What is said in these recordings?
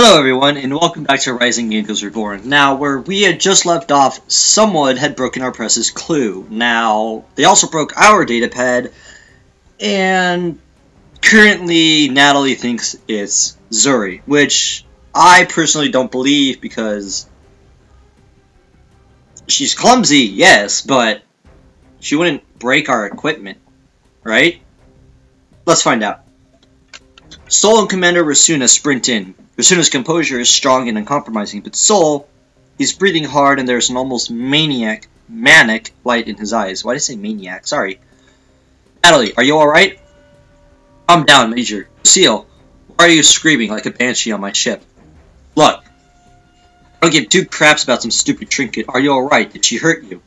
Hello everyone, and welcome back to Rising Eagles Reborn. Now, where we had just left off, someone had broken our precious clue. Now, they also broke our datapad, and currently Natalie thinks it's Zuri, which I personally don't believe because she's clumsy, yes, but she wouldn't break our equipment, right? Let's find out. Sol and Commander Rasuna sprint in. Rasuna's composure is strong and uncompromising, but Sol, he's breathing hard and there's an almost manic light in his eyes. Why did I say maniac? Sorry. Natalie, are you alright? Calm down, Major. Lucille, why are you screaming like a banshee on my ship? Look, I don't give two craps about some stupid trinket. Are you alright? Did she hurt you?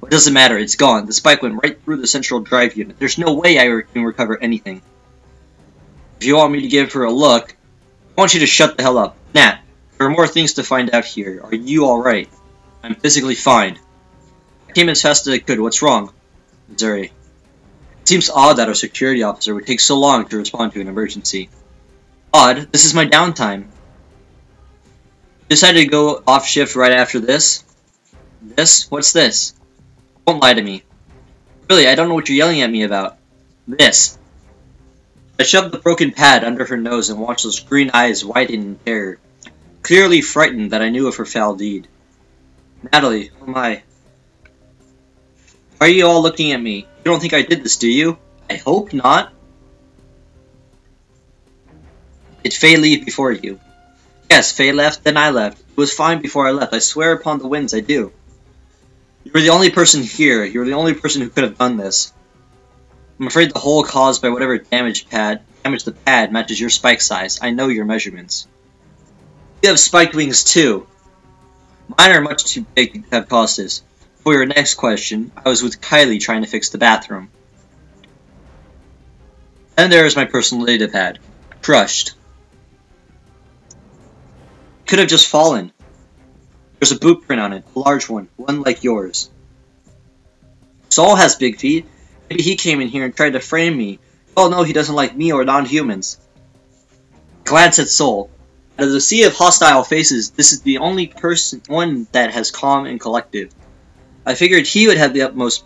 Well, it doesn't matter, it's gone. The spike went right through the central drive unit. There's no way I can recover anything. If you want me to give her a look, I want you to shut the hell up. Nat, there are more things to find out here. Are you alright? I'm physically fine. I came as fast as I could. What's wrong? Zuri. It seems odd that our security officer would take so long to respond to an emergency. Odd? This is my downtime. You decided to go off shift right after this? This? What's this? Don't lie to me. Really, I don't know what you're yelling at me about. This. I shoved the broken pad under her nose and watched those green eyes widen in terror, clearly frightened that I knew of her foul deed. Natalie, oh my. Why are you all looking at me? You don't think I did this, do you? I hope not. Did Faye leave before you? Yes, Faye left, then I left. It was fine before I left. I swear upon the winds I do. You were the only person here. You were the only person who could have done this. I'm afraid the hole caused by whatever damaged the pad matches your spike size. I know your measurements. You have spike wings too. Mine are much too big to have caused this. For your next question, I was with Kylie trying to fix the bathroom. And there is my personal datapad. Crushed. Could have just fallen. There's a boot print on it, a large one like yours. Sol has big feet. Maybe he came in here and tried to frame me. Oh no, he doesn't like me or non-humans. Glance at Sol. Out of the sea of hostile faces, this is the only one that has calm and collective. I figured he would have the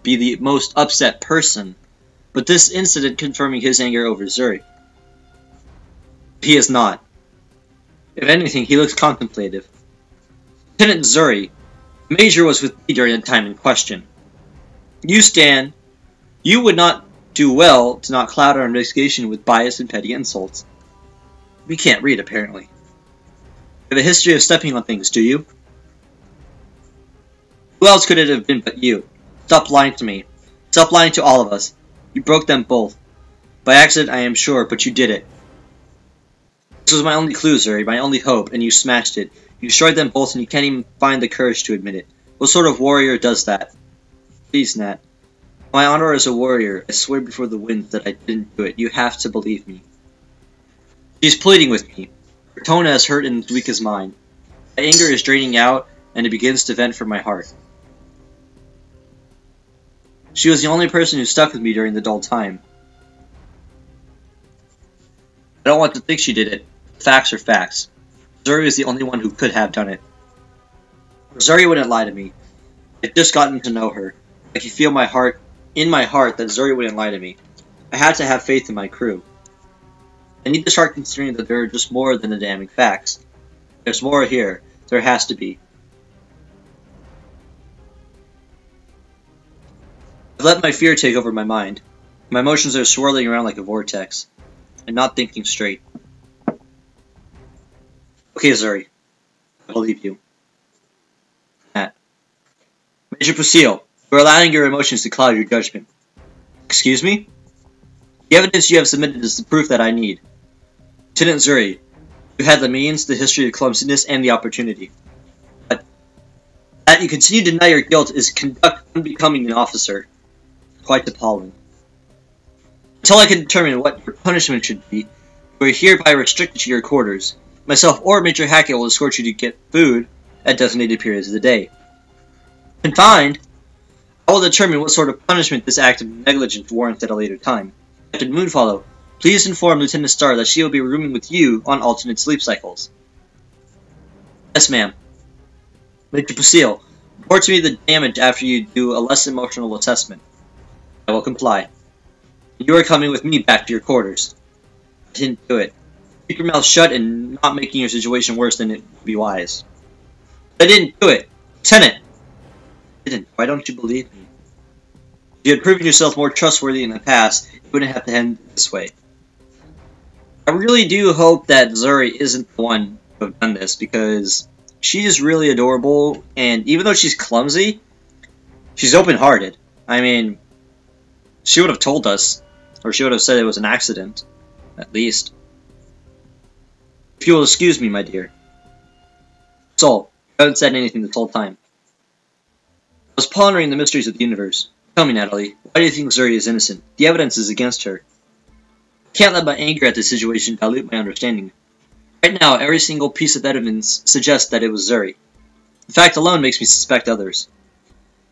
be the most upset person, but this incident confirming his anger over Zuri. He is not. If anything, he looks contemplative. Lieutenant Zuri, the Major was with me during the time in question. You would not do well to not cloud our investigation with bias and petty insults. We can't read, apparently. You have a history of stepping on things, do you? Who else could it have been but you? Stop lying to me. Stop lying to all of us. You broke them both. By accident, I am sure, but you did it. This was my only clue, Zuri, my only hope, and you smashed it. You destroyed them both, and you can't even find the courage to admit it. What sort of warrior does that? Please, Nat. My honor as a warrior, I swear before the winds that I didn't do it. You have to believe me. She's pleading with me. Her tone as hurt and as weak as mine. My anger is draining out, and it begins to vent from my heart. She was the only person who stuck with me during the dull time. I don't want to think she did it. Facts are facts. Zuri is the only one who could have done it. Zuri wouldn't lie to me. I'd just gotten to know her. I can feel in my heart that Zuri wouldn't lie to me. I had to have faith in my crew. I need to start considering that there are just more than the damning facts. There's more here. There has to be. I've let my fear take over my mind. My emotions are swirling around like a vortex. I'm not thinking straight. Okay, Zuri. I believe you. Matt. Major Pusile. You're allowing your emotions to cloud your judgment. Excuse me? The evidence you have submitted is the proof that I need. Lieutenant Zuri, you had the means, the history of clumsiness, and the opportunity. But that you continue to deny your guilt is conduct unbecoming an officer. Quite appalling. Until I can determine what your punishment should be, you are hereby restricted to your quarters. Myself or Major Hackett will escort you to get food at designated periods of the day. Confined, I will determine what sort of punishment this act of negligence warrants at a later time. Captain Moonfollow, Please inform Lieutenant Starr that she will be rooming with you on alternate sleep cycles. Yes, ma'am. Major Pusile, report to me the damage after you do a less emotional assessment. I will comply. You are coming with me back to your quarters. I didn't do it. Keep your mouth shut and not making your situation worse than it would be wise. I didn't do it. Lieutenant! I didn't. Why don't you believe me? If you had proven yourself more trustworthy in the past, you wouldn't have to end this way. I really do hope that Zuri isn't the one who have done this, because she is really adorable, and even though she's clumsy, she's open-hearted. I mean, she would have told us, or she would have said it was an accident, at least. If you will excuse me, my dear. Sol, you haven't said anything this whole time. I was pondering the mysteries of the universe. Tell me, Natalie, why do you think Zuri is innocent? The evidence is against her. I can't let my anger at this situation dilute my understanding. Right now, every single piece of evidence suggests that it was Zuri. The fact alone makes me suspect others.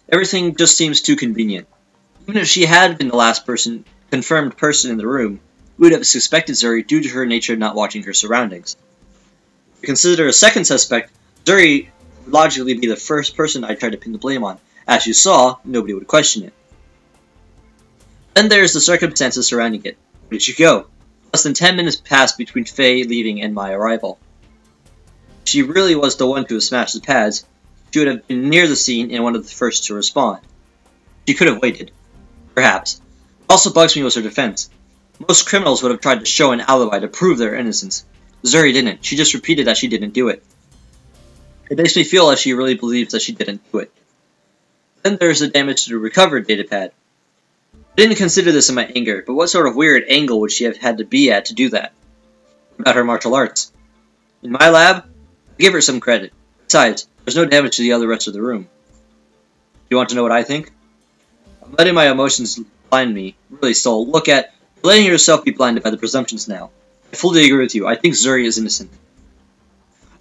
Everything just seems too convenient. Even if she had been the last confirmed person in the room, we would have suspected Zuri due to her nature not watching her surroundings. To consider a second suspect, Zuri would logically be the first person I tried to pin the blame on. As you saw, nobody would question it. Then there's the circumstances surrounding it. Where did you go? Less than 10 minutes passed between Faye leaving and my arrival. If she really was the one to have smashed the pads, she would have been near the scene and one of the first to respond. She could have waited. Perhaps. What also bugs me was her defense. Most criminals would have tried to show an alibi to prove their innocence. Zuri didn't. She just repeated that she didn't do it. It makes me feel like she really believes that she didn't do it. Then there's the damage to the recovered datapad. I didn't consider this in my anger, but what sort of weird angle would she have had to be at to do that? About her martial arts. In my lab, I give her some credit. Besides, there's no damage to the other rest of the room. Do you want to know what I think? I'm letting my emotions blind me. Really, Sol, look at... You're letting yourself be blinded by the presumptions now. I fully agree with you. I think Zuri is innocent.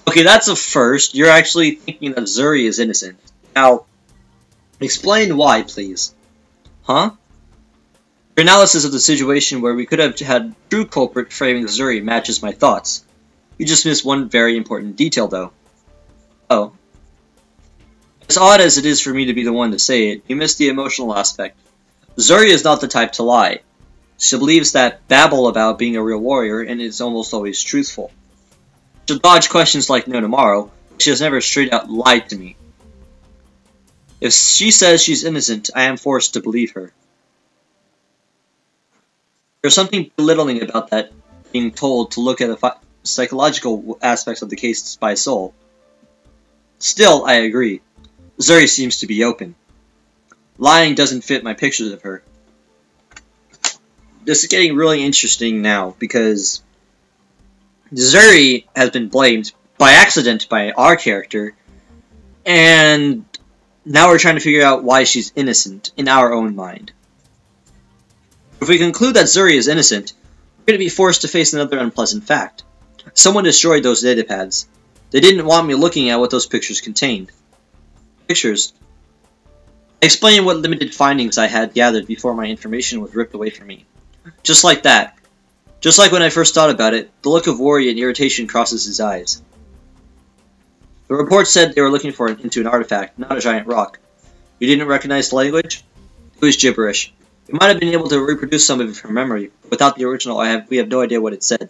Okay, that's a first. You're actually thinking that Zuri is innocent. Now, explain why, please. Huh? Your analysis of the situation where we could have had true culprit framing Zuri matches my thoughts. You just missed one very important detail, though. Oh. As odd as it is for me to be the one to say it, you missed the emotional aspect. Zuri is not the type to lie. She believes that babble about being a real warrior and is almost always truthful. She'll dodge questions like no tomorrow, but she has never straight out lied to me. If she says she's innocent, I am forced to believe her. There's something belittling about that, being told to look at the psychological aspects of the case by Sol. Still, I agree. Zuri seems to be open. Lying doesn't fit my pictures of her. This is getting really interesting now, because Zuri has been blamed by accident by our character, and now we're trying to figure out why she's innocent in our own mind. If we conclude that Zuri is innocent, we're going to be forced to face another unpleasant fact. Someone destroyed those datapads. They didn't want me looking at what those pictures contained. Pictures. I explained what limited findings I had gathered before my information was ripped away from me. Just like that. Just like when I first thought about it, the look of worry and irritation crosses his eyes. The report said they were looking into an artifact, not a giant rock. You didn't recognize the language? It was gibberish. We might have been able to reproduce some of it from memory, but without the original, we have no idea what it said.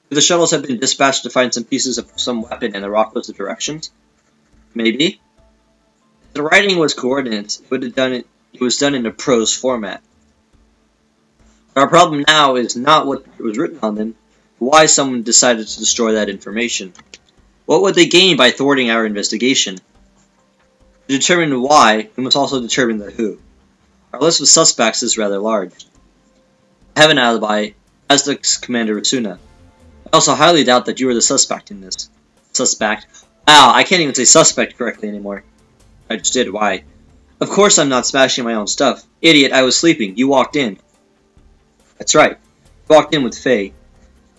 The shuttles have been dispatched to find some pieces of some weapon and the rock was the directions? Maybe. If the writing was coordinates, it was done in a prose format. Our problem now is not what was written on them, but why someone decided to destroy that information. What would they gain by thwarting our investigation? To determine why, we must also determine the who. Our list of suspects is rather large. I have an alibi, as does Commander Asuna. I also highly doubt that you are the suspect in this. Suspect? Wow, I can't even say suspect correctly anymore. I just did, why? Of course I'm not smashing my own stuff. Idiot, I was sleeping. You walked in. That's right. You walked in with Faye.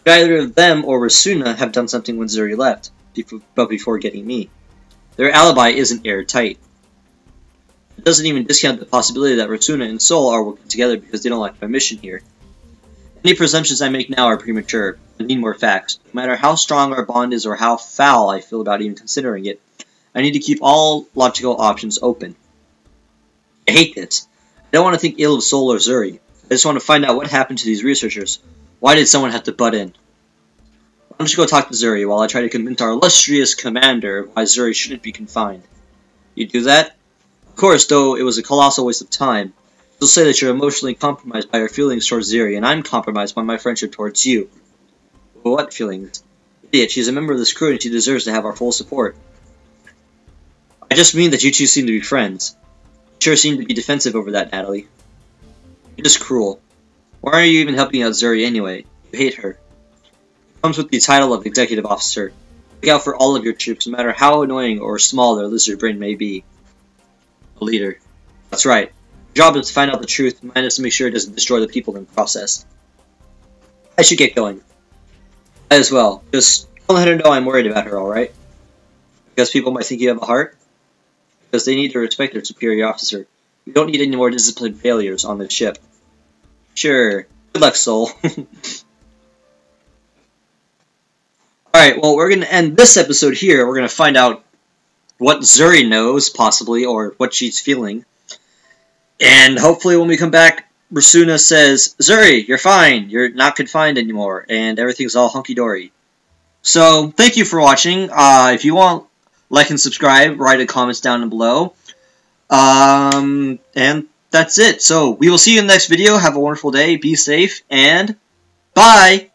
Could either of them or Rasuna have done something when Zuri left, but before getting me. Their alibi isn't airtight. It doesn't even discount the possibility that Rasuna and Sol are working together because they don't like my mission here. And Any presumptions I make now are premature. I need more facts. No matter how strong our bond is or how foul I feel about even considering it, I need to keep all logical options open. I hate this. I don't want to think ill of Sol or Zuri. I just want to find out what happened to these researchers. Why did someone have to butt in? Why don't you go talk to Zuri while I try to convince our illustrious commander why Zuri shouldn't be confined? You do that? Of course, though it was a colossal waste of time. You'll say that you're emotionally compromised by your feelings towards Zuri, and I'm compromised by my friendship towards you. Well, what feelings? Idiot, she's a member of this crew and she deserves to have our full support. I just mean that you two seem to be friends. You sure seem to be defensive over that, Natalie. You're just cruel. Why are you even helping out Zuri anyway? You hate her. It comes with the title of executive officer. Look out for all of your troops, no matter how annoying or small their lizard brain may be. A leader. That's right. Your job is to find out the truth, and mine is to make sure it doesn't destroy the people in the process. I should get going. As well. Just don't let her know I'm worried about her, alright? Because people might think you have a heart? Because they need to respect their superior officer. We don't need any more disciplined failures on this ship. Sure. Good luck, Sol. Alright, well, we're going to end this episode here. We're going to find out what Zuri knows, possibly, or what she's feeling. And hopefully when we come back, Rasuna says, Zuri, you're fine. You're not confined anymore. And everything's all hunky-dory. So, thank you for watching. If you want, like and subscribe. Write a comments down below. And that's it. So, we will see you in the next video. Have a wonderful day. Be safe. And bye!